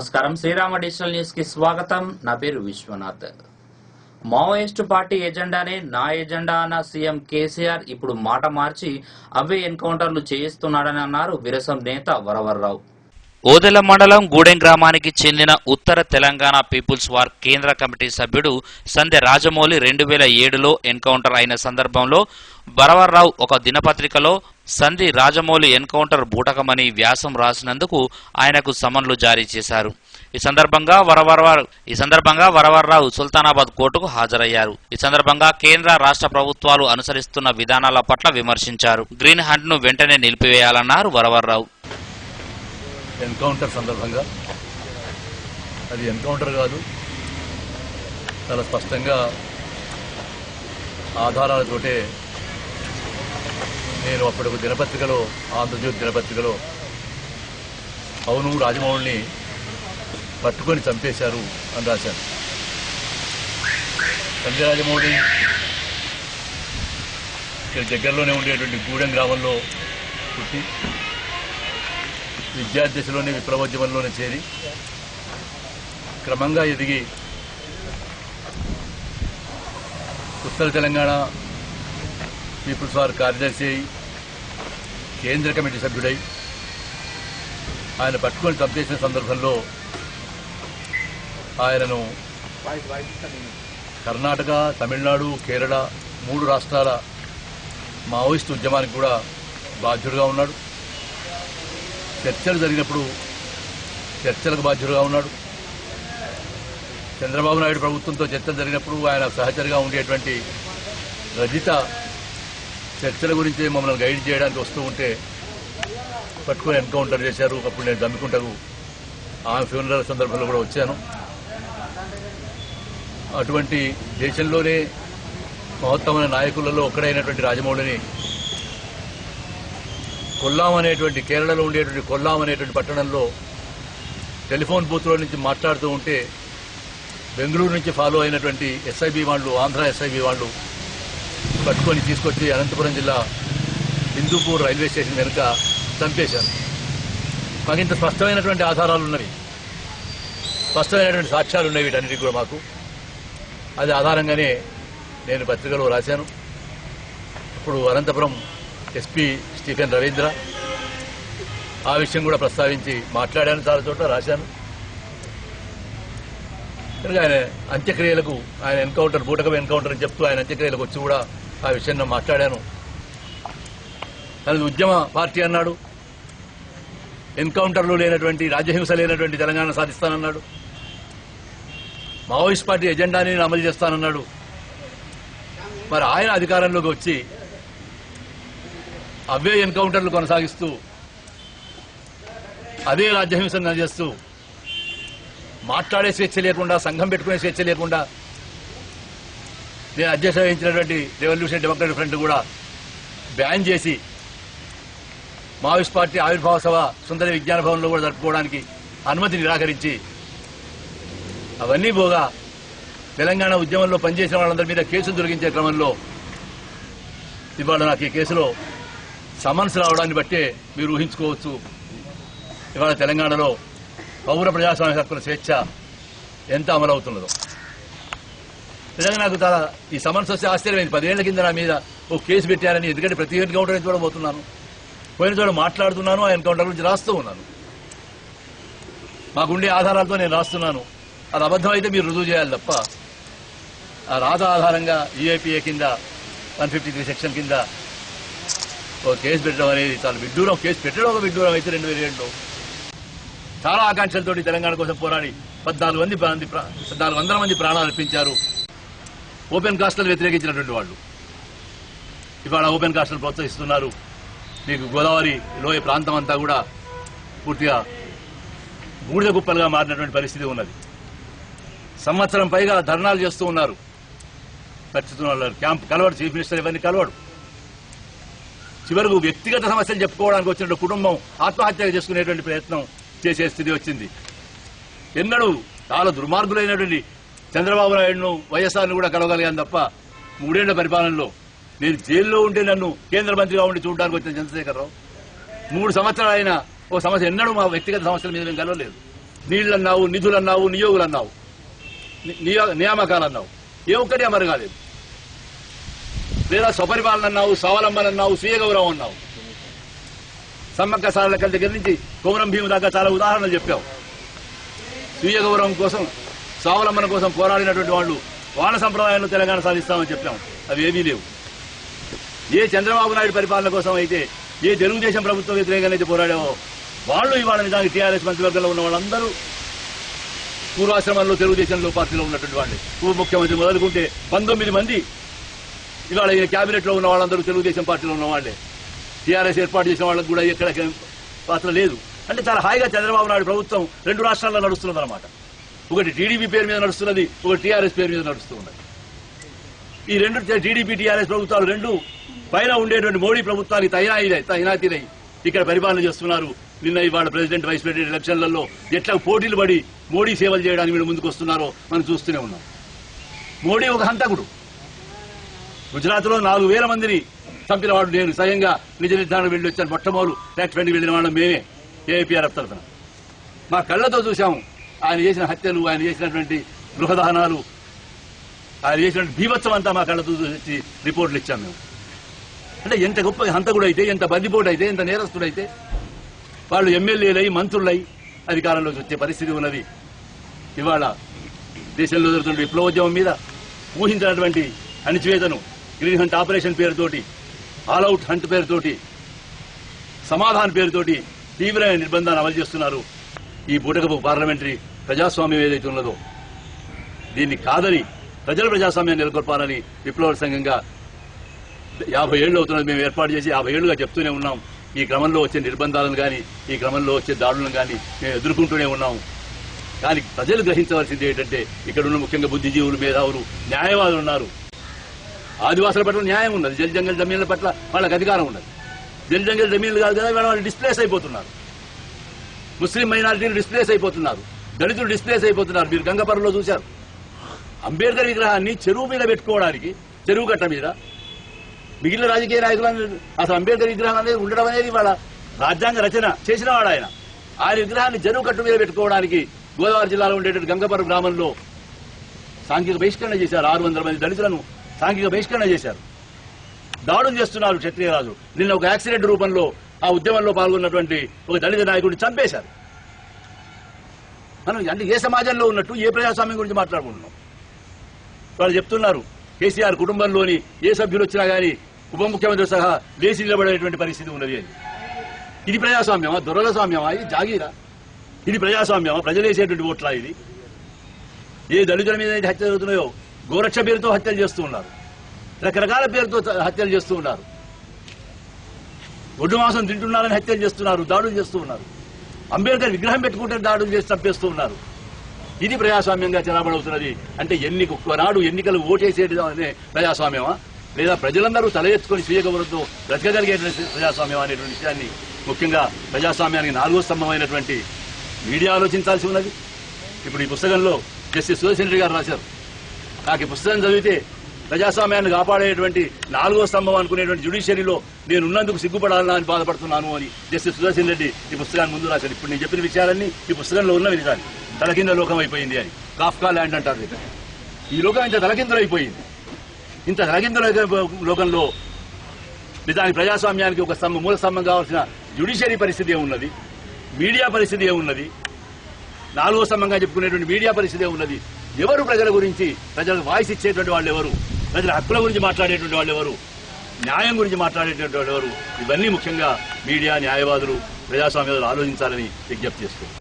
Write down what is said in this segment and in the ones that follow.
నమస్కారం. Srirama digital news కి స్వాగతం. నా పేరు విశ్వనాథ్. మావోయిస్టు పార్టీ ఎజెండానే నా ఎజెండా అన్న సీఎం కేసీఆర్ ఇప్పుడు మాట మార్చి అవే ఎన్కౌంటర్లు చేయిస్తున్నాడని అన్నారు విరసం నేత వరవర్రావు. ఓదెల మండలం గూడెం గ్రామానికి చెందిన ఉత్తర తెలంగాణ పీపుల్స్ వార్ కేంద్ర కమిటీ సభ్యుడు సందె రాజమౌళి 2007లో ఎన్కౌంటర్ అయిన సందర్భంలో వరవర్రావు ఒక దినపత్రికలో సంధి రాజమౌళి ఎన్కౌంటర్ బూటకమని వ్యాసం రాసినందుకు ఆయనకు సమన్లు జారీ చేశారు. ఈ సందర్భంగా వరవర్రావు సుల్తానాబాద్ కోర్టుకు హాజరయ్యారు. ఈ సందర్భంగా కేంద్ర రాష్ట్ర ప్రభుత్వాలు అనుసరిస్తున్న విధానాల పట్ల విమర్శించారు. గ్రీన్ హంట్ ను వెంటనే నిలిపివేయాలన్నారు వరవర్రావు. ఎన్కౌంటర్ సందర్భంగా అది ఎన్కౌంటర్ కాదు, చాలా స్పష్టంగా ఆధారాలతోటే నేను అప్పటికి దినపత్రికలో, ఆంధ్రజ్యోతి దినపత్రికలో అవును రాజమౌళిని పట్టుకొని చంపేశారు అని రాశాను. సంజయ్ రాజమౌళి ఇక్కడ దగ్గరలోనే ఉండేటువంటి గూడెం గ్రామంలో పుట్టి విద్యాదశలోని విప్లవోద్యమంలోనే చేరి క్రమంగా ఎదిగి ఉత్తర తెలంగాణ పీపుల్స్ వార్ కార్యదర్శి అయి కేంద్ర కమిటీ సభ్యుడై ఆయన పట్టుకొని చంపేసిన సందర్భంలో ఆయనను కర్ణాటక, తమిళనాడు, కేరళ 3 రాష్ట్రాల మావోయిస్టు ఉద్యమానికి కూడా బాధ్యుడుగా ఉన్నాడు. చర్చలు జరిగినప్పుడు చర్చలకు బాధ్యుడుగా ఉన్నాడు. చంద్రబాబు నాయుడు ప్రభుత్వంతో చర్చలు జరిగినప్పుడు ఆయన సహచరిగా ఉండేటువంటి రజిత చర్చల గురించి మమ్మల్ని గైడ్ చేయడానికి వస్తూ ఉంటే పట్టుకొని ఎన్కౌంటర్ చేశారు. అప్పుడు నేను జమ్మికుంటకు ఆమె ఫ్యూనరల్ సందర్భంలో కూడా వచ్చాను. అటువంటి దేశంలోనే మహత్తమైన నాయకులలో ఒక్కడైనటువంటి రాజమౌళిని కొల్లాం అనేటువంటి, కేరళలో ఉండేటువంటి కొల్లాం అనేటువంటి పట్టణంలో టెలిఫోన్ బూత్లో నుంచి మాట్లాడుతూ ఉంటే బెంగళూరు నుంచి ఫాలో అయినటువంటి ఎస్ఐబి వాళ్ళు, ఆంధ్ర ఎస్ఐబి వాళ్ళు పట్టుకొని తీసుకొచ్చి అనంతపురం జిల్లా హిందూపూర్ రైల్వే స్టేషన్ వెనుక చంపేశారు. మాకు ఇంత స్పష్టమైనటువంటి ఆధారాలు ఉన్నవి, స్పష్టమైనటువంటి సాక్ష్యాలు ఉన్నాయి వీటన్నిటికీ కూడా మాకు. అది ఆధారంగానే నేను పత్రికలో రాశాను. ఇప్పుడు అనంతపురం ఎస్పీ స్టీఫెన్ రవీంద్ర ఆ విషయం కూడా ప్రస్తావించి మాట్లాడాను, చాలా చోట్ల రాశాను. కనుక ఆయన అంత్యక్రియలకు, ఆయన ఎన్కౌంటర్ బూటకం ఎన్కౌంటర్ అని చెప్తూ ఆయన అంత్యక్రియలకు వచ్చి కూడా ఆ విషయంలో మాట్లాడాను. తనది ఉద్యమ పార్టీ అన్నాడు, ఎన్కౌంటర్లు లేనటువంటి, రాజ్యహింస లేనటువంటి తెలంగాణ సాధిస్తానన్నాడు, మావోయిస్ట్ పార్టీ ఎజెండాని అమలు చేస్తానన్నాడు. మరి ఆయన అధికారంలోకి వచ్చి అవే ఎన్కౌంటర్లు కొనసాగిస్తూ అదే రాజ్యహింసను చేస్తూ మాట్లాడే స్వేచ్ఛ లేకుండా, సంఘం పెట్టుకునే స్వేచ్ఛ లేకుండా నేను అధ్యక్ష వహించినటువంటి రెవల్యూషన్ డెమోక్రటిక్ ఫ్రంట్ కూడా బ్యాన్ చేసి మావోయిస్ట్ పార్టీ ఆవిర్భావ సభ సుందర విజ్ఞాన భవన్లో కూడా జరుపుకోవడానికి అనుమతి నిరాకరించి, అవన్నీ పోగా తెలంగాణ ఉద్యమంలో పనిచేసిన వాళ్ళందరి మీద కేసులు దొరికించే క్రమంలో ఇవాళ నాకు ఈ కేసులో సమన్స్ రావడాన్ని బట్టే మీరు ఊహించుకోవచ్చు ఇవాళ తెలంగాణలో పౌర ప్రజాస్వామ్య హక్కుల స్వేచ్ఛ ఎంత అమలవుతున్నదో. నిజంగా నాకు చాలా ఈ సమన్స్ వస్తే ఆశ్చర్యమైంది. 10 ఏళ్ల కింద నా మీద ఓ కేసు పెట్టారని. ఎందుకంటే ప్రతి ఎన్కౌంటర్ నుంచి కూడా పోతున్నాను, పోయిన చోట మాట్లాడుతున్నాను, ఆ ఎన్కౌంటర్ గురించి రాస్తూ ఉన్నాను. మాకుండే ఆధారాలతో నేను రాస్తున్నాను. అది అబద్ధం అయితే మీరు రుజువు చేయాలి తప్ప ఆ రాత ఆధారంగా ఈఐపీఏ కింద 153 సెక్షన్ కింద ఒక కేసు పెట్టడం అనేది చాలా విడ్డూరం. కేసు పెట్టడం ఒక విడ్డూరం అయితే 2007లో చాలా ఆకాంక్షలతోటి తెలంగాణ కోసం పోరాడి 1400 మంది ప్రాణాలు అర్పించారు. ఓపెన్ కాస్టులు వ్యతిరేకించినటువంటి వాళ్ళు ఇవాళ ఓపెన్ కాస్టులు ప్రోత్సహిస్తున్నారు. మీకు గోదావరి లోయ ప్రాంతం అంతా కూడా పూర్తిగా బూడిద కుప్పలుగా మారినటువంటి పరిస్థితి ఉన్నది. సంవత్సరం పైగా ధర్నాలు చేస్తూ ఉన్నారు. పరిస్థితున్నారు క్యాంప్ కలవడు, చీఫ్ మినిస్టర్ ఇవన్నీ కలవడు. చివరకు వ్యక్తిగత సమస్యలు చెప్పుకోవడానికి వచ్చిన కుటుంబం ఆత్మహత్య చేసుకునేటువంటి ప్రయత్నం చేసే స్థితి వచ్చింది. ఎన్నడూ చాలా దుర్మార్గులైనటువంటి చంద్రబాబు నాయుడును, వైఎస్ఆర్ను కూడా కలవగలిగాను తప్ప 3 ఏళ్ల పరిపాలనలో నేను జైల్లో ఉంటే నన్ను కేంద్ర మంత్రిగా ఉండి చూడడానికి వచ్చిన చంద్రశేఖరరావు 3 సంవత్సరాలు అయినా ఓ సమస్య ఎన్నడూ మా వ్యక్తిగత సమస్యల మీద మేము కలవలేదు. నీళ్లన్నావు, నిధులన్నావు, నియోగులన్నావు, నియామకాలన్నావు, ఏ ఒక్కటి అమరు కాలేదు. లేదా స్వపరిపాలన అన్నావు, స్వావలంబన అన్నావు, స్వీయ గౌరవం అన్నావు. సమ్మక్క సారలక్క దగ్గర నుంచి కొమరం భీము దాకా చాలా ఉదాహరణలు చెప్పావు. స్వీయ గౌరవం కోసం, స్వావలంబన కోసం పోరాడినటువంటి వాళ్ళు వాళ్ళ సంప్రదాయంలో తెలంగాణ సాధిస్తామని చెప్పాం. అవి ఏమీ లేవు. ఏ చంద్రబాబు నాయుడు పరిపాలన కోసం అయితే, ఏ తెలుగుదేశం ప్రభుత్వం వ్యతిరేకంగా అయితే పోరాడావో వాళ్ళు ఇవాళ నిజానికి టీఆర్ఎస్ మంత్రివర్గంలో ఉన్న వాళ్ళందరూ పూర్వాశ్రమంలో తెలుగుదేశంలో పార్టీలో ఉన్నటువంటి వాళ్ళే. ఉప ముఖ్యమంత్రి మొదలుకుంటే 19 మంది ఇవాళ ఈయన క్యాబినెట్ లో ఉన్న వాళ్ళందరూ తెలుగుదేశం పార్టీలో ఉన్న వాళ్ళే. టీఆర్ఎస్ ఏర్పాటు చేసిన వాళ్ళకి కూడా ఎక్కడ పాత్ర లేదు. అంటే చాలా హాయిగా చంద్రబాబు నాయుడు ప్రభుత్వం 2 రాష్ట్రాల్లో నడుస్తున్నది అనమాట. ఒకటి టీడీపీ పేరు మీద నడుస్తున్నది, ఒకటి టీఆర్ఎస్ పేరు మీద నడుస్తున్నది. ఈ 2 టీడీపీ టీఆర్ఎస్ ప్రభుత్వాలు 2 పైన ఉండేటువంటి మోడీ ప్రభుత్వానికి తైనాతీలై ఇక్కడ పరిపాలన చేస్తున్నారు. నిన్న ఇవాళ ప్రెసిడెంట్, వైస్ ప్రెసిడెంట్ ఎలక్షన్లలో ఎట్లా పోటీలు పడి మోడీ సేవలు చేయడానికి వీళ్ళు ముందుకు వస్తున్నారో మనం చూస్తూనే ఉన్నాం. మోడీ ఒక హంతకుడు. గుజరాత్ లో 4,000 మందిని చంపిన వాడు నేను. స్వయంగా నిజ నిర్ధారణ వెళ్ళి వచ్చాను. మొట్టమొదలు ట్యాక్స్ వెండి వెళ్ళిన వాళ్ళం మేమే, ఏఐపీఆర్ఎఫ్ తరఫున. మా కళ్లతో చూశాము ఆయన చేసిన హత్యలు, ఆయన చేసినటువంటి గృహదహనాలు, ఆయన చేసినటువంటి బీభత్సం అంతా మా కళ్ళతో చూసి రిపోర్టులు ఇచ్చాం మేము. అంటే ఎంత గొప్ప హంతకుడైతే, ఎంత బందిపోటైతే, ఎంత నేరస్తుడైతే వాళ్ళు ఎమ్మెల్యేలై, మంత్రులై అధికారంలోకి వచ్చే పరిస్థితి ఉన్నది. ఇవాళ దేశంలో జరుగుతున్న విప్లవోద్యమం మీద ఊహించినటువంటి అణిచివేతను గ్రీన్ హంట్ ఆపరేషన్ పేరుతోటి, ఆల్అవుట్ హంట్ పేరుతోటి, సమాధాన్ పేరుతోటి తీవ్రమైన నిర్బంధాన్ని అమలు చేస్తున్నారు. ఈ బూటకపు పార్లమెంటరీ ప్రజాస్వామ్యం ఏదైతే ఉన్నదో దీన్ని కాదని ప్రజల ప్రజాస్వామ్యాన్ని నెలకొల్పాలని విప్లవ సంఘంగా 50 ఏళ్లు అవుతున్నది మేము ఏర్పాటు చేసి 50 ఏళ్లుగా చెప్తూనే ఉన్నాం. ఈ క్రమంలో వచ్చే నిర్బంధాలను కానీ, ఈ క్రమంలో వచ్చే దాడులను కానీ మేము ఎదుర్కొంటూనే ఉన్నాం. కానీ ప్రజలు గ్రహించవలసింది ఏంటంటే ఇక్కడ ఉన్న ముఖ్యంగా బుద్ధిజీవులు, మేధావులు, న్యాయవాదులు ఉన్నారు. ఆదివాసుల పట్ల న్యాయం ఉన్నది, జల్ జంగల్ జమీన్ల పట్ల వాళ్ళకి అధికారం ఉన్నది. జల్ జంగల్ జమీన్లు కాదు కదా, వాళ్ళు డిస్ప్లేస్ అయిపోతున్నారు. ముస్లిం మైనారిటీలు డిస్ప్లేస్ అయిపోతున్నారు, దళితులు డిస్ప్లేస్ అయిపోతున్నారు. మీరు గంగపర్రులో చూశారు. అంబేద్కర్ విగ్రహాన్ని చెరువు మీద పెట్టుకోవడానికి, చెరువు కట్ట మీద, మిగిలిన రాజకీయ నాయకులను అసలు అంబేద్కర్ విగ్రహం అనేది ఉండడం అనేది వాళ్ళ రాజ్యాంగ రచన చేసిన వాడు ఆయన. ఆయన విగ్రహాన్ని చెరువు కట్టు మీద పెట్టుకోవడానికి గోదావరి జిల్లాలో ఉండేటువంటి గంగపర్రు గ్రామంలో సాంఘిక బహిష్కరణ చేశారు. 600 మంది దళితులను సాంఘిక బహిష్కరణ చేశారు. దాడులు చేస్తున్నారు క్షత్రియరాజు. నిన్న ఒక యాక్సిడెంట్ రూపంలో ఆ ఉద్యమంలో పాల్గొన్నటువంటి ఒక దళిత నాయకుడిని చంపేశారు. మనం అంటే ఏ సమాజంలో ఉన్నట్టు, ఏ ప్రజాస్వామ్యం గురించి మాట్లాడుకుంటున్నాం? వాళ్ళు చెప్తున్నారు కేసీఆర్ కుటుంబంలోని ఏ సభ్యులు వచ్చినా కానీ ఉప ముఖ్యమంత్రి సహా లేచి నిలబడేటువంటి పరిస్థితి ఉన్నది అని. ఇది ప్రజాస్వామ్యమా? దొరల స్వామ్యమా? ఇది జాగీరా? ఇది ప్రజాస్వామ్యమా? ప్రజలేసేటువంటి ఓట్లా ఇది? ఏ దళితుల మీద అయితే హత్యలు జరుగుతున్నాయో గోరక్ష పేరుతో హత్యలు చేస్తూ ఉన్నారు, రకరకాల పేరుతో హత్యలు చేస్తూ ఉన్నారు. ఒడ్డు మాంసం తింటున్నారని హత్యలు చేస్తున్నారు, దాడులు చేస్తూ ఉన్నారు. అంబేద్కర్ విగ్రహం పెట్టుకుంటే దాడులు చేసి చంపేస్తూ ఉన్నారు. ఇది ప్రజాస్వామ్యంగా చెలబడవుతున్నది. అంటే నాడు ఎన్నికలు ఓటేసేది ప్రజాస్వామ్యమా, లేదా ప్రజలందరూ తల ఎత్తుకొని స్వీయ గౌరవంతో బ్రతకగలిగే ప్రజాస్వామ్యం అనేటువంటి విషయాన్ని ముఖ్యంగా ప్రజాస్వామ్యానికి 4వ స్తంభమైనటువంటి మీడియా ఆలోచించాల్సి ఉన్నది. ఇప్పుడు ఈ పుస్తకంలో జస్టిస్ సుదర్శన్ రెడ్డి గారు రాశారు. నాకు ఈ పుస్తకం చదివితే ప్రజాస్వామ్యాన్ని కాపాడేటువంటి 4వ స్తంభం అనుకునేటువంటి జ్యుడిషియరీలో నేను ఉన్నందుకు సిగ్గుపడాలని అని బాధపడుతున్నాను అని జస్టిస్ సుదర్శన్ రెడ్డి ఈ పుస్తకాన్ని ముందు రాశారు. ఇప్పుడు నేను చెప్పిన విషయాలన్నీ ఈ పుస్తకంలో ఉన్నవి నిజాన్ని. తలకింద లోకం అయిపోయింది అని కాఫ్కా ల్యాండ్ అంటారు. ఈ లోకం ఇంత తలకిందులు అయిపోయింది. ఇంత తలకిందుల లోకంలో నిజానికి ప్రజాస్వామ్యానికి ఒక మూల స్తంభం కావాల్సిన జ్యుడిషియరీ పరిస్థితి ఏమున్నది, మీడియా పరిస్థితి ఏమున్నది, 4వ స్తంభంగా చెప్పుకునేటువంటి మీడియా పరిస్థితి ఏమున్నది? ఎవరు ప్రజల గురించి, ప్రజలకు వాయిస్ ఇచ్చేటువంటి వాళ్ళు ఎవరు, ప్రజల హక్కుల గురించి మాట్లాడేటువంటి వాళ్ళు ఎవరు, న్యాయం గురించి మాట్లాడేటువంటి వాళ్ళు ఎవరు? ఇవన్నీ ముఖ్యంగా మీడియా, న్యాయవాదులు, ప్రజాస్వామ్యాలు ఆలోచించాలని విజ్ఞప్తి చేస్తున్నారు.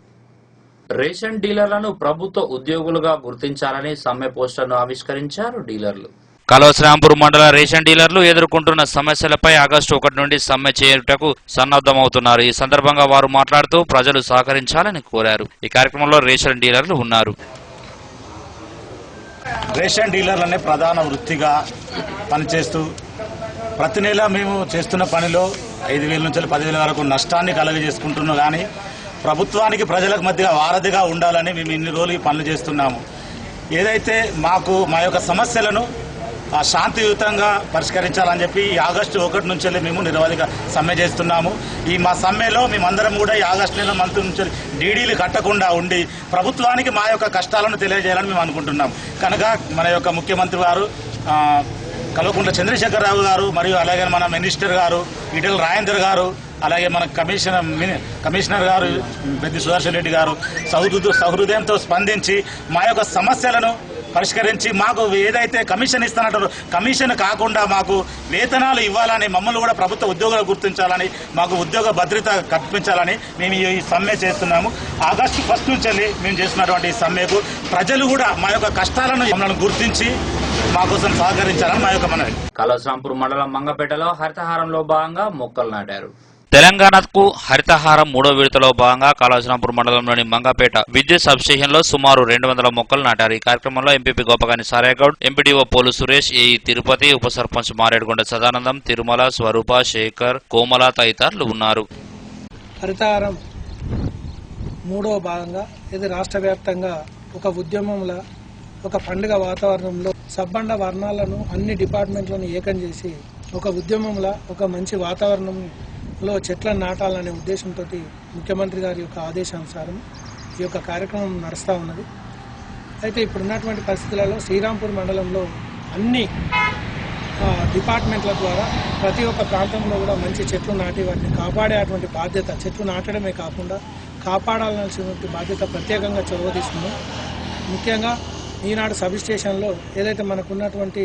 రేషన్ డీలర్లను ప్రభుత్వ ఉద్యోగులుగా గుర్తించాలని సమ్మె పోస్టర్ను ఆవిష్కరించారు డీలర్లు. కల్వశ్రాంపూర్ మండల రేషన్ డీలర్లు ఎదుర్కొంటున్న సమస్యలపై ఆగస్టు 1 నుండి సమ్మె చేయుటకు సన్నద్దమవుతున్నారు. ఈ సందర్భంగా వారు మాట్లాడుతూ ప్రజలు సహకరించాలని కోరారు. ఈ కార్యక్రమంలో రేషన్ డీలర్లు ఉన్నారు. రేషన్ డీలర్లనే ప్రధాన వృత్తిగా పనిచేస్తూ ప్రతి నెల మేము చేస్తున్న పనిలో 5,000 నుంచి 10,000 వరకు నష్టాన్ని కలుగజేసుకుంటున్నాం. కానీ ప్రభుత్వానికి ప్రజలకు మధ్య వారధిగా ఉండాలని మేము ఇన్ని రోజులు ఈ పనులు చేస్తున్నాము. ఏదైతే మా యొక్క సమస్యలను శాంతియుతంగా పరిష్కరించాలని చెప్పి ఈ ఆగస్టు 1 నుంచి మేము నిరవధిక సమ్మె చేస్తున్నాము. ఈ మా సమ్మెలో మేమందరం కూడా ఈ ఆగస్టు నెల మంత్ నుంచి డీడీలు కట్టకుండా ఉండి ప్రభుత్వానికి మా యొక్క కష్టాలను తెలియజేయాలని మేము అనుకుంటున్నాం. కనుక మన యొక్క ముఖ్యమంత్రి గారు కల్వకుంట్ల చంద్రశేఖరరావు గారు మరియు అలాగే మన మినిస్టర్ గారు ఈటెల రాజేందర్ గారు అలాగే మన కమిషనర్ గారు పెద్ది సుదర్శన్ రెడ్డి గారు సహృదయంతో స్పందించి మా యొక్క సమస్యలను పరిష్కరించి మాకు ఏదైతే కమిషన్ ఇస్తానంటారో కమిషన్ కాకుండా మాకు వేతనాలు ఇవ్వాలని, మమ్మల్ని కూడా ప్రభుత్వ ఉద్యోగులు గుర్తించాలని, మాకు ఉద్యోగ భద్రత కల్పించాలని మేము ఈ సమ్మె చేస్తున్నాము. ఆగస్టు 1 నుంచి మేము చేస్తున్నటువంటి ఈ సమ్మెకు ప్రజలు కూడా మా యొక్క కష్టాలను మమ్మల్ని గుర్తించి మా కోసం సహకరించాలని మా యొక్క మనవి. కలవశ్రాంపూర్ మండలం మంగపేటలో హరితహారంలో భాగంగా మొక్కలు నాటారు. తెలంగాణకు హరితహారం 3వ విడతలో భాగంగా కాళేశ్వరంపూర్ మండలంలోని మంగపేట విద్యుత్ సబ్స్టేషన్ లో సుమారు 200 మొక్కలు నాటారు. ఈ కార్యక్రమంలో MPP Gopagani Saregoud, MPDO Polu Suresh, AE Tirupati, ఉప సర్పంచ్ మారేడుగొండ సదానందం, తిరుమల, స్వరూప, శేఖర్, కోమల తదితరులు ఉన్నారు. హరితహారం 3వ భాగంగా ఇది రాష్ట్ర వ్యాప్తంగా ఒక ఉద్యమంలా, ఒక పండుగ వాతావరణంలో సబ్బండ వర్ణాలను అన్ని డిపార్ట్మెంట్లను ఏకం చేసి ఒక ఉద్యమంలా ఒక మంచి వాతావరణంలో చెట్లను నాటాలనే ఉద్దేశంతో ముఖ్యమంత్రి గారి యొక్క ఆదేశానుసారం ఈ యొక్క కార్యక్రమం నడుస్తూ ఉన్నది. అయితే ఇప్పుడున్నటువంటి పరిస్థితులలో శ్రీరాంపూర్ మండలంలో అన్ని డిపార్ట్మెంట్ల ద్వారా ప్రతి ఒక్క ప్రాంతంలో కూడా మంచి చెట్లు నాటి వాటిని కాపాడేటువంటి బాధ్యత, చెట్లు నాటడమే కాకుండా కాపాడాల్సినటువంటి బాధ్యత ప్రత్యేకంగా చొరవ తీసుకున్నాం. ముఖ్యంగా ఈనాడు సబ్ స్టేషన్లో ఏదైతే మనకున్నటువంటి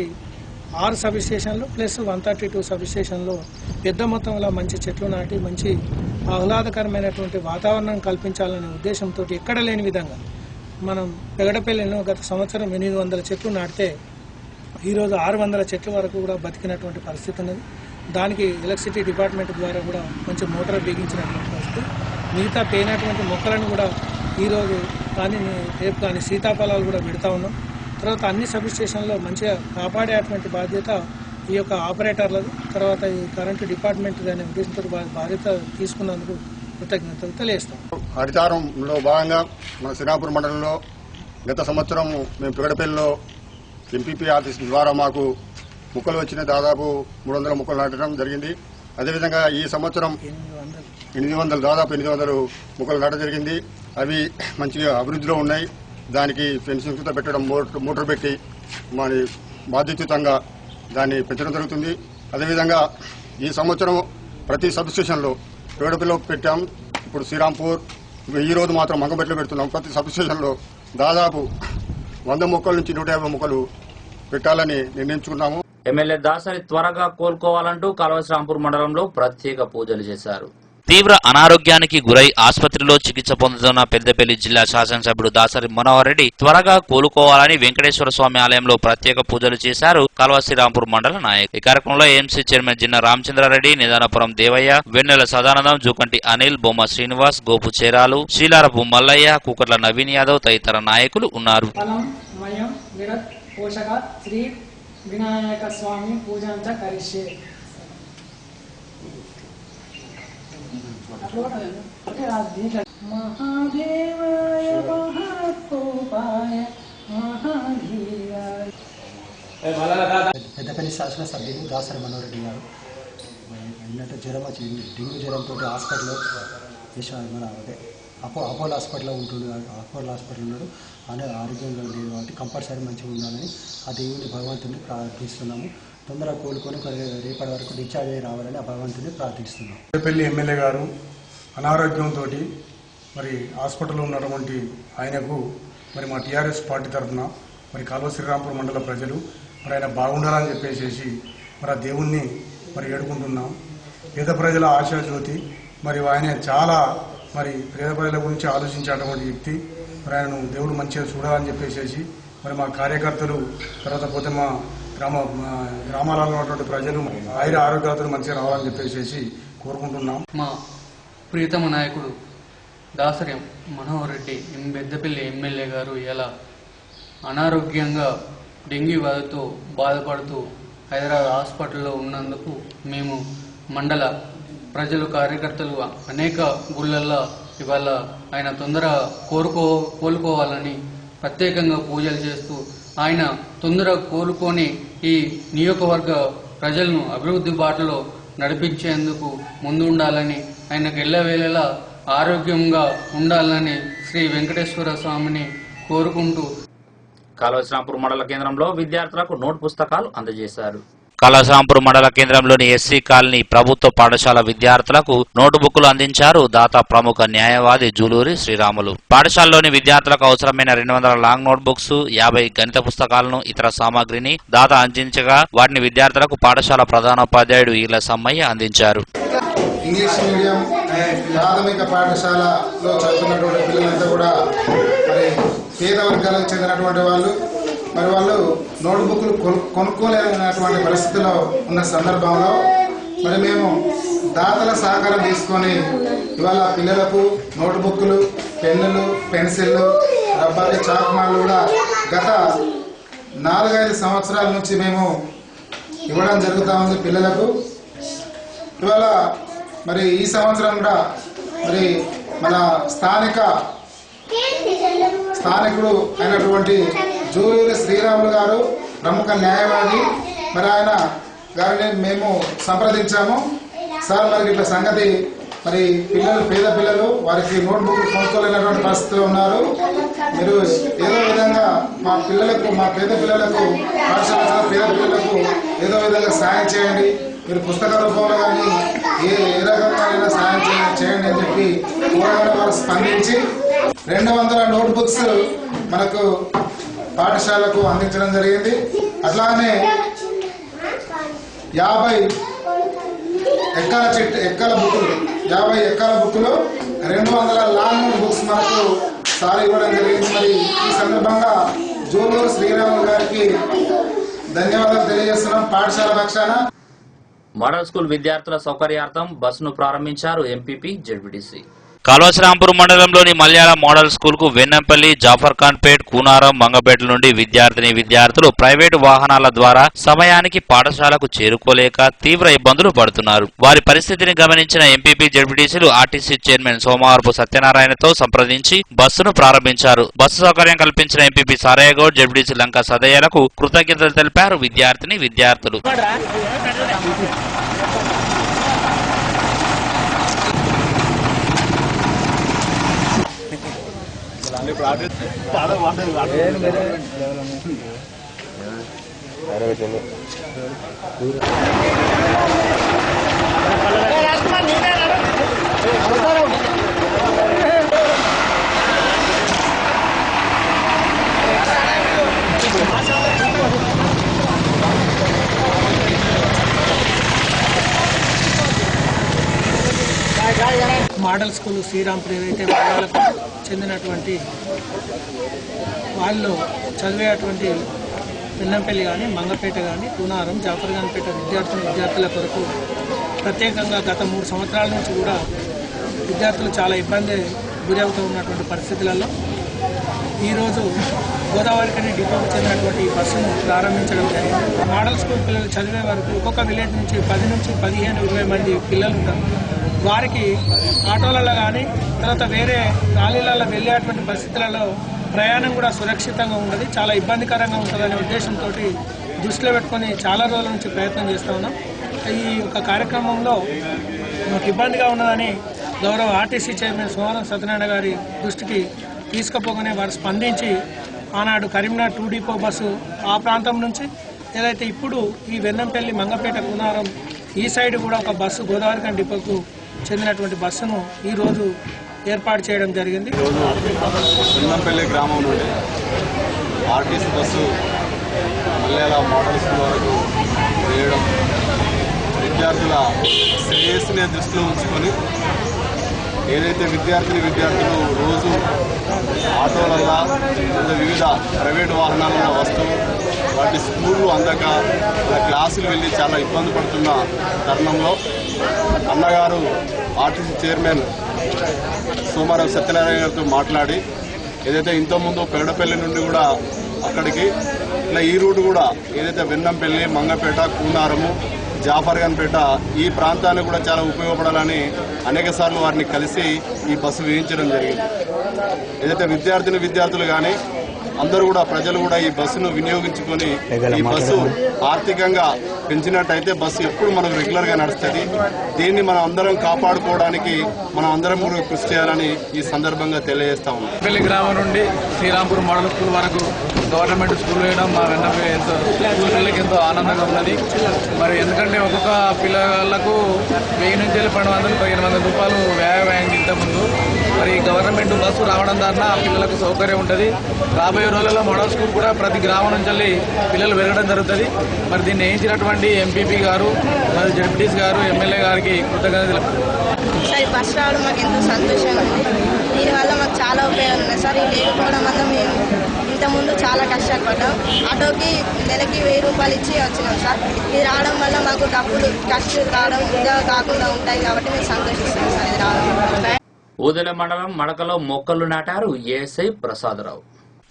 6 సబ్ స్టేషన్లు ప్లస్ 132 సబ్ స్టేషన్లో పెద్ద మొత్తంలో మంచి చెట్లు నాటి మంచి ఆహ్లాదకరమైనటువంటి వాతావరణం కల్పించాలనే ఉద్దేశంతో ఎక్కడ లేని విధంగా మనం పెగడపల్లిలో గత సంవత్సరం 800 చెట్లు నాటితే ఈరోజు 600 చెట్ల వరకు కూడా బతికినటువంటి పరిస్థితి ఉన్నది. దానికి ఎలక్ట్రిసిటీ డిపార్ట్మెంట్ ద్వారా కూడా మంచి మోటార్ బిగించినటువంటి పరిస్థితి. మిగతా పోయినటువంటి మొక్కలను కూడా ఈరోజు కానీ రేపు కానీ సీతాఫలాలు కూడా పెడతా ఉన్నాం. తర్వాత అన్ని సబ్ స్టేషన్లో మంచిగా కాపాడేటువంటి బాధ్యత ఈ యొక్క ఆపరేటర్లది. తర్వాత ఈ కరెంటు డిపార్ట్మెంట్ అనే ఉద్దేశంతో బాధ్యత తీసుకున్నందుకు కృతజ్ఞతలు తెలియజేస్తాం. హరితహారంలో భాగంగా మన శ్రీరాంపూర్ మండలంలో గత సంవత్సరం మేము పెగడపల్లిలో ఎంపీపీ ఆఫీస్ ద్వారా మాకు మొక్కలు వచ్చిన దాదాపు 300 మొక్కలు నాటడం జరిగింది. అదేవిధంగా ఈ సంవత్సరం 800 దాదాపు 800 మొక్కలు నాటడం జరిగింది. అవి మంచిగా అభివృద్ధిలో ఉన్నాయి. దానికి ఫెన్సింగ్ కూడా పెట్టడం, మోటార్ పెట్టి మరి బాధ్యతయుతంగా దాన్ని పెంచడం జరుగుతుంది. అదేవిధంగా ఈ సంవత్సరం ప్రతి సబ్ స్టేషన్లో పెగడపల్లిలో పెట్టాం. ఇప్పుడు శ్రీరాంపూర్, ఈ రోజు మాత్రం మంగపేటలో పెడుతున్నాం. ప్రతి సబ్ స్టేషన్లో దాదాపు 100 మొక్కల నుంచి 150 మొక్కలు పెట్టాలని నిర్ణయించుకున్నాము. ఎమ్మెల్యే దాసరి త్వరగా కోలుకోవాలంటూ కలవశ్రాంపూర్ మండలంలో ప్రత్యేక పూజలు చేశారు. తీవ్ర అనారోగ్యానికి గురై ఆసుపత్రిలో చికిత్స పొందుతున్న పెద్దపల్లి జిల్లా శాసనసభ్యుడు దాసరి మనోహర్ రెడ్డి త్వరగా కోలుకోవాలని వెంకటేశ్వర స్వామి ఆలయంలో ప్రత్యేక పూజలు చేశారు కలవశ్రీరాంపూర్ మండల నాయకులు. ఈ కార్యక్రమంలో ఏఎంసీ చైర్మన్ జిన్న రామచంద్రారెడ్డి, నిదానపురం దేవయ్య, వెన్నెల సదానందం, జూకంటి అనిల్, బొమ్మ శ్రీనివాస్, గోపు చేరాలు, శీలారపు మల్లయ్య, కుకట్ల నవీన్ యాదవ్ తదితర నాయకులు ఉన్నారు. మహాదేవాయ మహాకోపాయ మహాధీరాయ. పెద్దపల్లి శాసనసభ్యులు దాసరి మనోహర్ రెడ్డి గారు అన్నట్టు జ్వరం వచ్చి డెంగ్యూ జ్వరంతో హాస్పిటల్లో మన అదే అపోలో హాస్పిటల్లో అపోలో హాస్పిటల్ ఉన్నాడు. ఆరోగ్యంగా లేదు కాబట్టి కంపల్సరీ మంచిగా ఉండాలని ఆ దేవుని భగవంతుని ప్రార్థిస్తున్నాము. తొందరగా కోలుకొని రేపటి వరకు డిశ్చార్జ్ అయ్యి రావాలని ఆ భగవంతుని ప్రార్థిస్తున్నాం. పెద్దపల్లి ఎమ్మెల్యే గారు అనారోగ్యంతో మరి హాస్పిటల్లో ఉన్నటువంటి ఆయనకు మరి మా టీఆర్ఎస్ పార్టీ తరఫున మరి కాల్వ శ్రీరాంపూర్ మండల ప్రజలు మరి ఆయన బాగుండాలని చెప్పేసి మరి ఆ దేవుణ్ణి మరి వేడుకుంటున్నాం. పేద ప్రజల ఆశా జ్యోతి, మరి ఆయన చాలా మరి పేద ప్రజల గురించి ఆలోచించేటువంటి వ్యక్తి. మరి ఆయనను దేవుడు మంచిగా చూడాలని చెప్పేసి మరి మా కార్యకర్తలు, తర్వాత పోతే మా గ్రామాలలో ఉన్నటువంటి ప్రజలు ఆయుర ఆరోగ్యాలతో మంచిగా రావాలని చెప్పేసి కోరుకుంటున్నాం. మా ప్రియతమ నాయకుడు దాసరి మనోహర్ రెడ్డి పెద్దపల్లి ఎమ్మెల్యే గారు ఇలా అనారోగ్యంగా డెంగ్యూ వ్యాధితో బాధపడుతూ హైదరాబాద్ హాస్పిటల్లో ఉన్నందుకు మేము మండల ప్రజలు, కార్యకర్తలు అనేక గుళ్ళల్లో ఇవాళ ఆయన తొందరగా కోలుకోవాలని ప్రత్యేకంగా పూజలు చేస్తూ ఆయన తొందరగా కోలుకొని ఈ నియోజకవర్గ ప్రజలను అభివృద్ధి బాటలో నడిపించేందుకు ముందు ఉండాలని, ఆయనకు ఎల్లవేళలా ఆరోగ్యంగా ఉండాలని శ్రీ వెంకటేశ్వర స్వామిని కోరుకుంటూ కాళేశ్వరంపూర్ మండల కేంద్రంలో విద్యార్థులకు నోట్ పుస్తకాలు అందజేశారు. కాళేశ్వరంపూర్ మండల కేంద్రంలోని ఎస్సీ కాలనీ ప్రభుత్వ పాఠశాల విద్యార్థులకు నోటు బుక్కులు అందించారు దాత ప్రముఖ న్యాయవాది జూలూరి శ్రీరాములు. పాఠశాలలోని విద్యార్థులకు అవసరమైన 200 లాంగ్ నోట్ బుక్స్, 50 గణిత పుస్తకాలను, ఇతర సామాగ్రిని దాత అందించగా వాటిని విద్యార్థులకు పాఠశాల ప్రధానోపాధ్యాయుడు ఈల సమ్మయ్య అందించారు. ఇంగ్లీష్ మీడియం ప్రాథమిక పాఠశాలలో చదువుతున్నటువంటి పిల్లలంతా కూడా మరి పేద వర్గాలకు చెందినటువంటి వాళ్ళు నోట్బుక్లు కొనుక్కోలేనటువంటి పరిస్థితిలో ఉన్న సందర్భంలో మరి మేము దాతల సహకారం తీసుకొని ఇవాళ పిల్లలకు నోట్బుక్లు, పెన్నులు, పెన్సిళ్ళు, రబ్బర్లు, చాక్మాలు కూడా గత 4-5 సంవత్సరాల నుంచి మేము ఇవ్వడం జరుగుతూ ఉంది పిల్లలకు. ఇవాళ మరి ఈ సంవత్సరం కూడా మరి మన స్థానికుడు అయినటువంటి జూలూరి శ్రీరాములు గారు ప్రముఖ న్యాయవాది, మరి ఆయన గారిని మేము సంప్రదించాము. సార్ మరి ఇట్లా సంగతి, మరి పేద పిల్లలు వారికి నోట్బుక్లు కొనుక్కోలేనటువంటి పరిస్థితిలో ఉన్నారు. మీరు ఏదో విధంగా మా పేద పిల్లలకు పాఠశాల పేద పిల్లలకు ఏదో విధంగా సాయం చేయండి, మీరు పుస్తక రూపంలో కానీ ఏ రకంగా సాయం చేయండి అని చెప్పి కోరగానే వారు స్పందించి 200 నోట్బుక్స్ మనకు పాఠశాలకు అందించడం జరిగింది. అట్లానే 50 ఎక్కల బుక్కులు 200 లాంగ్ నోట్ బుక్స్ మనకు సార్ ఇవ్వడం జరిగింది. మరి ఈ సందర్భంగా జూలూరు శ్రీరాములు గారికి ధన్యవాదాలు తెలియజేస్తున్నాం పాఠశాల పక్షాన. మోడల్ స్కూల్ విద్యార్థుల సౌకర్యార్థం బస్సును ప్రారంభించారు ఎంపీపీ జెడ్పీటీసీ. కాళేశ్వరంపూర్ మండలంలోని మల్యాల మోడల్ స్కూల్ కు వెన్నంపల్లి, జాఫర్ఖాన్పేట్, కూనారం, మంగపేట నుండి విద్యార్థులు ప్రైవేటు వాహనాల ద్వారా సమయానికి పాఠశాలకు చేరుకోలేక తీవ్ర ఇబ్బందులు పడుతున్నారు. వారి పరిస్థితిని గమనించిన ఎంపీపీ జెడ్పీటీసీలు ఆర్టీసీ చైర్మన్ సోమవారపు సత్యనారాయణతో సంప్రదించి బస్సును ప్రారంభించారు. బస్సు సౌకర్యం కల్పించిన ఎంపీపీ సారయ్య గౌడ్, జెడ్పీటీసీ లంక సదయ్యలకు కృతజ్ఞతలు తెలిపారు విద్యార్థులు. మోడల్ స్కూల్ శ్రీరాంపూర్ ఏదైతే వాళ్ళకు చెందినటువంటి వాళ్ళు చదివేటువంటి వెన్నంపల్లి కానీ, మంగపేట కానీ, కూనారం, జాఫర్ఖాన్పేట విద్యార్థుల కొరకు ప్రత్యేకంగా గత 3 సంవత్సరాల నుంచి కూడా విద్యార్థులు చాలా ఇబ్బంది గురవుతూ ఉన్నటువంటి పరిస్థితులలో ఈరోజు గోదావరికని డిపోకు చెందినటువంటి బస్సును ప్రారంభించడం జరిగింది. మోడల్ స్కూల్ పిల్లలు చదివే వరకు ఒక్కొక్క విలేజ్ నుంచి 10 నుంచి 15-20 మంది పిల్లలు ఉంటారు. వారికి ఆటోలలో కానీ తర్వాత వేరే ట్రాలీలలో వెళ్ళేటువంటి పరిస్థితులలో ప్రయాణం కూడా సురక్షితంగా ఉండదు, చాలా ఇబ్బందికరంగా ఉంటుందనే ఉద్దేశంతో దృష్టిలో పెట్టుకొని చాలా రోజుల నుంచి ప్రయత్నం చేస్తూ ఉన్నాం. ఈ యొక్క కార్యక్రమంలో మాకు ఇబ్బందిగా ఉన్నదని గౌరవ ఆర్టీసీ చైర్మన్ సోమవారం సత్యనారాయణ గారి దృష్టికి తీసుకుపోగానే వారు స్పందించి ఆనాడు కరీంనగర్ 2 డిపో బస్సు ఆ ప్రాంతం నుంచి ఏదైతే ఇప్పుడు ఈ వెన్నంపల్లి, మంగపేట, కూనారం ఈ సైడ్ కూడా ఒక బస్సు గోదావరికని డిపోకు చెందినటువంటి బస్సును ఈరోజు ఏర్పాటు చేయడం జరిగింది. వెన్నంపల్లి గ్రామం నుండి RTC bus Malyala model school వరకు వేయడం విద్యార్థుల శ్రేయస్సుని దృష్టిలో ఉంచుకొని ఏదైతే విద్యార్థులు రోజు ఆటోలల్లో వివిధ ప్రైవేటు వాహనాలలో వస్తూ వాటి స్కూళ్ళు అందక క్లాసులు వెళ్ళి చాలా ఇబ్బంది పడుతున్న తరుణంలో అన్నగారు ఆర్టీసీ చైర్మన్ సోమవారం సత్యనారాయణ గారితో మాట్లాడి ఏదైతే ఇంతకుముందు పెగడపల్లి నుండి కూడా అక్కడికి ఇట్లా ఈ రూట్ కూడా ఏదైతే వెన్నంపల్లి, మంగపేట, కూనారము, జాఫర్ఖాన్పేట ఈ ప్రాంతానికి కూడా చాలా ఉపయోగపడాలని అనేక సార్లు వారిని కలిసి ఈ బస్సు వేయించడం జరిగింది. ఏదైతే విద్యార్థులు కానీ అందరూ కూడా ప్రజలు కూడా ఈ బస్సును వినియోగించుకొని ఈ బస్సు ఆర్థికంగా పెంచినట్టయితే బస్సు ఎప్పుడు మనకు రెగ్యులర్ గా నడుస్తుంది. దీన్ని మనం అందరం కాపాడుకోవడానికి మనం అందరం కూడా కృషి చేయాలని ఈ సందర్భంగా తెలియజేస్తా ఉన్నాం. పెళ్లి గ్రామం నుండి శ్రీరాంపూర్ మోడల్ స్కూల్ వరకు గవర్నమెంట్ స్కూల్ వేయడం మా వెంట స్కూల్ పిల్లలకి ఎంతో ఆనందంగా ఉన్నది. మరి ఎందుకంటే ఒక్కొక్క పిల్లలకు 1000 నుంచి 1200-1500 రూపాయలు వ్యయం ఇంతకుముందు. మరి గవర్నమెంట్ బస్సు రావడం ద్వారా పిల్లలకు సౌకర్యం ఉంటుంది. రాబోయే రోజుల్లో మోడల్ స్కూల్ కూడా ప్రతి గ్రామం నుంచి పిల్లలు పెరగడం జరుగుతుంది. మరి దీన్ని వేయించినటువంటి ఎంపీపీ గారు, మరి జడ్పీటీసీ గారు, ఎమ్మెల్యే గారికి కృతజ్ఞతలు. సార్ బస్ రావడం మాకు ఎంతో సంతోషంగా ఉంది. దీనివల్ల మాకు చాలా ఉపయోగాలు ఉన్నాయి సార్. ఇది లేకపోవడం వల్ల మేము ఇంతకుముందు చాలా కష్టపడ్డాం. ఆటోకి నెలకి 1000 రూపాయలు ఇచ్చి వచ్చినాం సార్. ఇది రావడం వల్ల మాకు డబ్బులు ఖర్చు రావడం ఇంకా కాకుండా ఉంటాయి కాబట్టి మేము సంతోషిస్తాం సార్ ఇది రావడం. ఊదెల మండలం మడకలో మొక్కలు నాటారు ఏఎస్ఐ ప్రసాదరావు.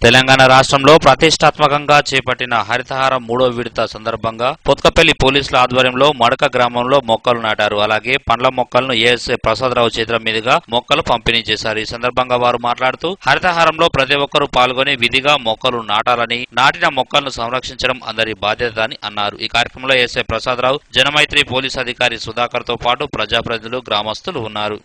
తెలంగాణ రాష్ట్రంలో ప్రతిష్టాత్మకంగా చేపట్టిన హరితహారం 3వ విడత సందర్భంగా పొత్కపల్లి పోలీసుల ఆధ్వర్యంలో మడక గ్రామంలో మొక్కలు నాటారు. అలాగే పండ్ల మొక్కలను ఏఎస్ఐ ప్రసాదరావు చేతుల మీదుగా మొక్కలు పంపిణీ చేశారు. ఈ సందర్భంగా వారు మాట్లాడుతూ హరితహారంలో ప్రతి ఒక్కరూ పాల్గొని విధిగా మొక్కలు నాటాలని, నాటిన మొక్కలను సంరక్షించడం అందరి బాధ్యత అని అన్నారు. ఈ కార్యక్రమంలో ఏఎస్ఐ ప్రసాదరావు, జనమైత్రి పోలీసు అధికారి సుధాకర్ తో పాటు ప్రజాప్రతినిధులు, గ్రామస్తులు ఉన్నారు.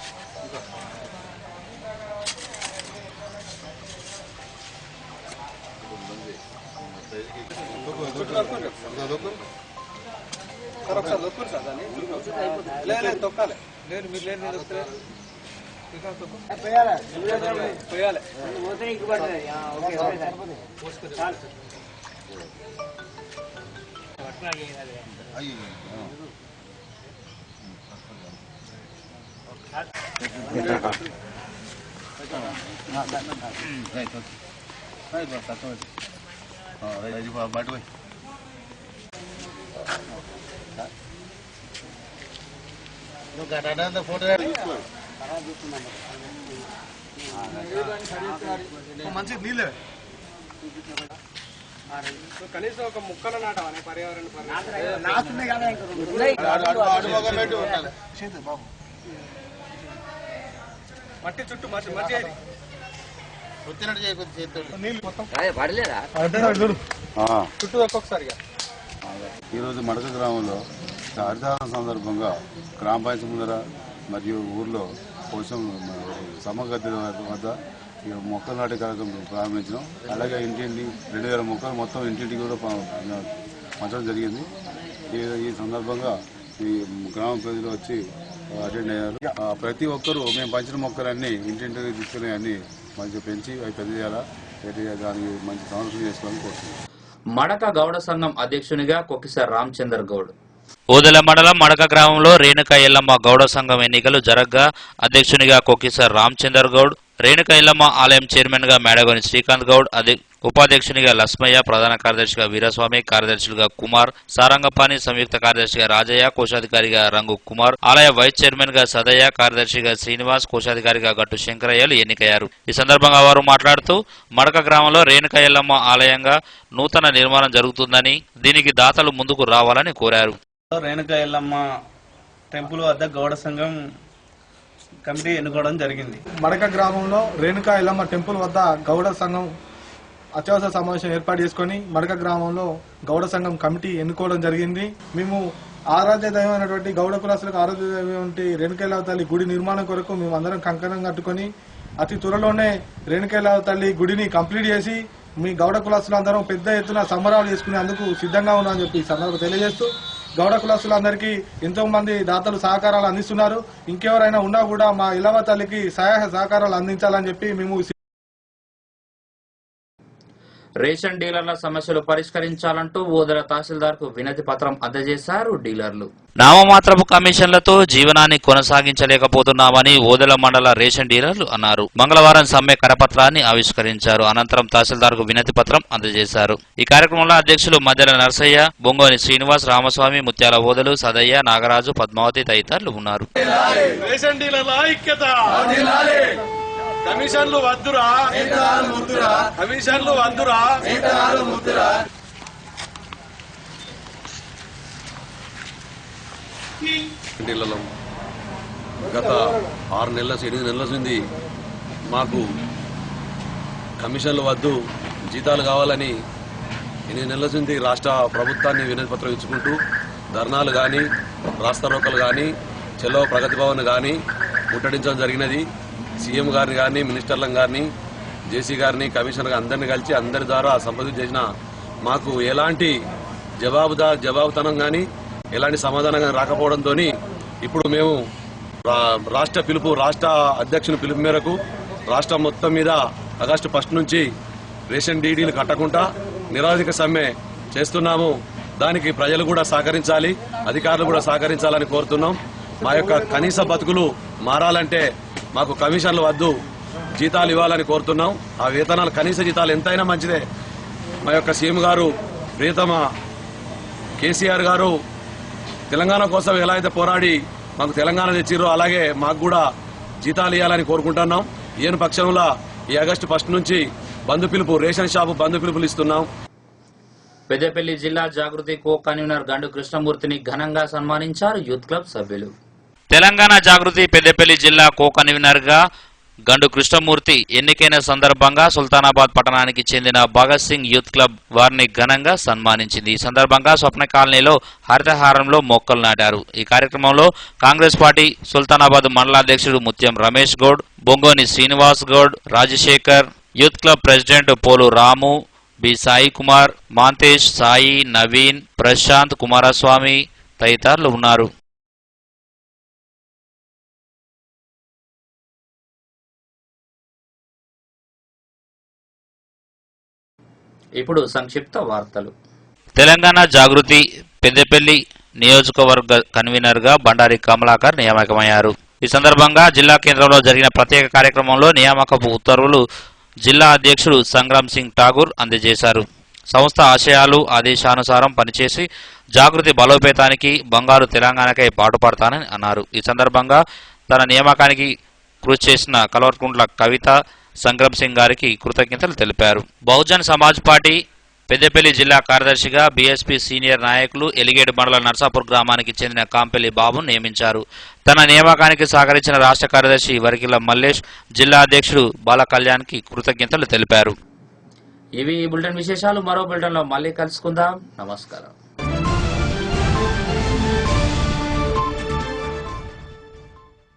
మంచి నీళ్ళే కనీసం ఒక ముక్కలు నాటవనే పర్యావరణ మట్టి చుట్టూ మంచి చుట్టూ ఒక్కొక్కసారిగా. ఈరోజు మడక గ్రామంలో హరితహారం సందర్భంగా గ్రామ పంచాయతీ ముందర మరియు ఊర్లో కోసం సమగద్దె వద్ద మొక్కలు నాటే కార్యక్రమం ప్రారంభించడం. అలాగే ఇంటింటి 2000 మొక్కలు మొత్తం ఇంటింటికి కూడా పంచడం జరిగింది. ఈ సందర్భంగా ఈ గ్రామ ప్రజలు వచ్చి అటెండ్ అయ్యారు. ప్రతి ఒక్కరూ మేము పంచిన మొక్కలన్నీ ఇంటింటికి తీసుకుని అన్ని మంచిగా పెంచి అవి పెద్ద చేయాలా, దానికి మంచి సంరక్షణ చేసుకోవాలని కోరుతున్నాం. మడక గౌడ సంఘం అధ్యక్షునిగా కొక్కిస రామచందర్ గౌడ్. ఊదెల మండలం మడక గ్రామంలో రేణుక ఎల్లమ్మ గౌడ సంఘం ఎన్నికలు జరగ్గా అధ్యక్షునిగా కొక్కిస రామచందర్ గౌడ్, రేణుక ఎల్లమ్మ ఆలయం చైర్మన్ గా మేడగోని శ్రీకాంత్ గౌడ్, ఉపాధ్యక్షునిగా లస్మయ్య, ప్రధాన కార్యదర్శిగా వీరస్వామి, కార్యదర్శులుగా కుమార్, సారంగపాణి, సంయుక్త కార్యదర్శిగా రాజయ్య, కోశాధికారిగా రంగు కుమార్, ఆలయ వైస్ చైర్మన్ గా సదయ్య, కార్యదర్శిగా శ్రీనివాస్, కోశాధికారిగా గట్టు శంకరయ్యలు ఎన్నికయ్యారు. ఈ సందర్భంగా వారు మాట్లాడుతూ మడక గ్రామంలో రేణుక ఎల్లమ్మ ఆలయంగా నూతన నిర్మాణం జరుగుతుందని, దీనికి దాతలు ముందుకు రావాలని కోరారు. రేణుక ఎల్లమ్మ టెంపుల్ వద్ద గౌడ సంఘం కమిటీ ఎన్నుకోవడం జరిగింది. మడక గ్రామంలో రేణుకా ఎల్లమ్మ టెంపుల్ వద్ద గౌడ సంఘం అత్యవసర సమావేశం ఏర్పాటు చేసుకుని మడక గ్రామంలో గౌడ సంఘం కమిటీ ఎన్నుకోవడం జరిగింది. మేము ఆరాధ్య దైవమైనటువంటి గౌడ కులాసులకు ఆరాధ్య దైవం రేణుకైలావ తల్లి గుడి నిర్మాణం కొరకు మేము అందరం కంకణం కట్టుకుని అతి త్వరలోనే రేణుకైలావ తల్లి గుడిని కంప్లీట్ చేసి మీ గౌడ కులాసులు అందరం పెద్ద ఎత్తున సంబరాలు చేసుకునేందుకు సిద్ధంగా ఉన్నామని చెప్పి ఈ సందర్భంగా తెలియజేస్తూ, గౌడ కులాసులందరికీ ఎంతో మంది దాతలు సహకారాలు అందిస్తున్నారు. ఇంకెవరైనా ఉన్నా కూడా మా ఇలవ తల్లికి సహాయ సహకారాలు అందించాలని చెప్పి మేము రేషన్ డీలర్ల సమస్యలు పరిష్కరించాలంటూ ఊదెల తహసీల్దార్ కు వినతి పత్రం అందజేశారు డీలర్లు. నామమాత్రపు కమిషన్లతో జీవనాన్ని కొనసాగించలేకపోతున్నామని ఊదెల మండల రేషన్ డీలర్లు అన్నారు. మంగళవారం సమ్మె కరపత్రాన్ని ఆవిష్కరించారు. అనంతరం తహసీల్దార్ కు వినతి పత్రం అందజేశారు. ఈ కార్యక్రమంలో అధ్యక్షులు మద్దెల నర్సయ్య, బొంగోని శ్రీనివాస్, రామస్వామి, ముత్యాల ఓదలు, సదయ్య, నాగరాజు, పద్మావతి తదితరులు ఉన్నారు. కమిషన్లు వద్దురా, కమిషన్లు వద్దురా. గత 6 నెలల 8 నెలల నుండి మాకు కమిషన్లు వద్దు, జీతాలు కావాలని 8 నెలల నుంచి రాష్ట్ర ప్రభుత్వాన్ని వినతి పత్రం ఇచ్చుకుంటూ ధర్నాలు కానీ రాస్తారోకలు కానీ చెలో ప్రగతి భవన్ కానీ ముట్టడించడం జరిగినది. సీఎం గారిని కానీ మినిస్టర్లను కానీ జేసీ గారిని కమిషనర్ అందరిని కలిసి అందరి ద్వారా సంప్రదించి చేసిన మాకు ఎలాంటి జవాబుతనం కానీ ఎలాంటి సమాధానం కానీ రాకపోవడంతో ఇప్పుడు మేము రాష్ట్ర అధ్యక్షుని పిలుపు మేరకు రాష్ట్రం మొత్తం మీద ఆగస్టు 1 నుంచి రేషన్ డీడీలు కట్టకుండా నిరాధిక సమ్మె చేస్తున్నాము. దానికి ప్రజలు కూడా సహకరించాలి, అధికారులు కూడా సహకరించాలని కోరుతున్నాం. మా యొక్క కనీస బతుకులు మారాలంటే మాకు కమిషన్లు వద్దు, జీతాలు ఇవ్వాలని కోరుతున్నాం. ఆ వేతనాలు కనీస జీతాలు ఎంతైనా మంచిదే. మా యొక్క సీఎం గారు ప్రియతమ కేసీఆర్ గారు తెలంగాణ కోసం ఎలా అయితే పోరాడి మాకు తెలంగాణ తెచ్చిరో అలాగే మాకు కూడా జీతాలు ఇవ్వాలని కోరుకుంటున్నాం. ఈయన పక్షంలో ఈ ఆగస్టు 1 నుంచి బంధు పిలుపు రేషన్ షాపు బంధు పిలుపులు ఇస్తున్నాం. పెద్దపల్లి జిల్లా జాగృతి కో కన్వీనర్ గండు కృష్ణమూర్తిని ఘనంగా సన్మానించారు యూత్ క్లబ్ సభ్యులు. తెలంగాణ జాగృతి పెద్దపల్లి జిల్లా కో కన్వీనర్ గా గండు కృష్ణమూర్తి ఎన్నికైన సందర్భంగా సుల్తానాబాద్ పట్టణానికి చెందిన భగత్ సింగ్ యూత్ క్లబ్ వారిని ఘనంగా సన్మానించింది. ఈ సందర్భంగా స్వప్న కాలనీలో హరితహారంలో మొక్కలు నాటారు. ఈ కార్యక్రమంలో కాంగ్రెస్ పార్టీ సుల్తానాబాద్ మండలాధ్యక్షుడు Muthyam Ramesh Goud, Bongoni Srinivas Goud, Rajasekhar, youth club president Polu Ramu, B Sai Kumar, Manthesh, Sai, Naveen, Prashanth, Kumaraswamy తదితరులు ఉన్నారు. ఇప్పుడు సంక్షిప్త వార్తలు. తెలంగాణ జాగృతి పెద్దపల్లి నియోజకవర్గ కన్వీనర్ గా బండారి కమలాకర్ నియామకమయ్యారు. ఈ సందర్భంగా జిల్లా కేంద్రంలో జరిగిన ప్రత్యేక కార్యక్రమంలో నియామకపు ఉత్తర్వులు జిల్లా అధ్యక్షుడు సంగ్రామ్ సింగ్ ఠాగూర్ అందజేశారు. సంస్థ ఆశయాలు ఆదేశానుసారం పనిచేసి జాగృతి బలోపేతానికి బంగారు తెలంగాణకై పాటుపడతానని అన్నారు. ఈ సందర్భంగా తన నియామకానికి కృషి చేసిన కల్వర్కుంట్ల కవిత, సంగ్రామ్ సింగ్ గారికి కృతజ్ఞతలు తెలిపారు. బహుజన్ సమాజ్ పార్టీ పెద్దపల్లి జిల్లా కార్యదర్శిగా బీఎస్పీ సీనియర్ నాయకులు ఎలిగేడు మండల నర్సాపూర్ గ్రామానికి చెందిన కాంపెల్లి బాబును నియమించారు. తన నియామకానికి సహకరించిన రాష్ట్ర కార్యదర్శి వరికిల మల్లేష్, జిల్లా అధ్యక్షుడు బాల కళ్యాణ్కి కృతజ్ఞతలు తెలిపారు. ఇవి ఈ బులెటిన్ విశేషాలు. మరో బులెటిన్లో మళ్ళీ కలుసుకుందాం. నమస్కారం.